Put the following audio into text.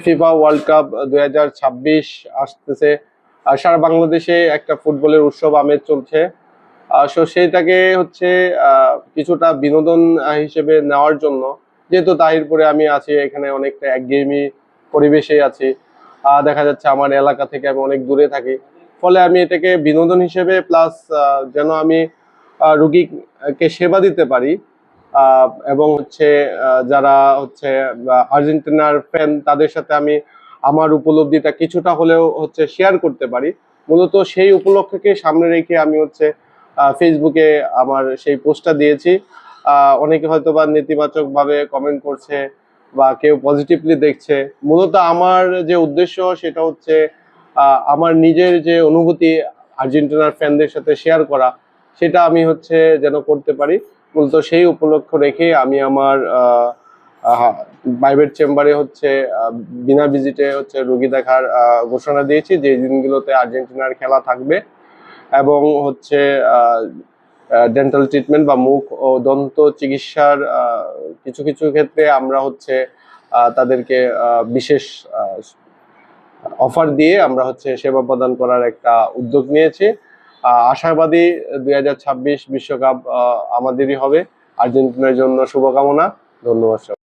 FIFA world cup 2026 আসতেছে। সারা বাংলাদেশে একটা ফুটবলের উৎসব আমেজ চলছে। সেইটাকে হচ্ছে কিছুটা বিনোদন হিসেবে নেওয়ার জন্য, যেহেতু তাহিরপুরে আমি আছি, এখানে অনেকটা একঘেয়েমি পরিবেশে আছি। দেখা যাচ্ছে আমার এলাকা থেকে আমি অনেক দূরে থাকি, ফলে আমি এটাকে বিনোদন হিসেবে প্লাস যেন আমি রুগীকে সেবা দিতে পারি, এবং হচ্ছে যারা হচ্ছে আর্জেন্টিনার ফ্যান, তাদের সাথে আমি আমার উপলব্ধিটা কিছুটা হলেও হচ্ছে শেয়ার করতে পারি। মূলত সেই উপলক্ষকে সামনে রেখে আমি হচ্ছে ফেসবুকে আমার সেই পোস্টটা দিয়েছি। অনেকে হয়তো বা নেতিবাচক ভাবে কমেন্ট করছে বা কেউ পজিটিভলি দেখছে। মূলত আমার যে উদ্দেশ্য সেটা হচ্ছে আমার নিজের যে অনুভূতি আর্জেন্টিনার ফ্যানদের সাথে শেয়ার করা, সেটা আমি হচ্ছে যেন করতে পারি। মূলত সেই উপলক্ষ রেখে আমি আমার প্রাইভেট চেম্বারে হচ্ছে বিনা ভিজিটে হচ্ছে রোগী দেখার ঘোষণা দিয়েছি, যে দিনগুলোতে আর্জেন্টিনার খেলা থাকবে। এবং হচ্ছে ডেন্টাল ট্রিটমেন্ট বা মুখ ও দন্ত চিকিৎসার কিছু কিছু ক্ষেত্রে আমরা হচ্ছে তাদেরকে বিশেষ অফার দিয়ে আমরা হচ্ছে সেবা প্রদান করার একটা উদ্যোগ নিয়েছি। আশাবাদী 2026 বিশ্বকাপ আমাদেরই হবে। আর্জেন্টিনার জন্য শুভকামনা। ধন্যবাদ।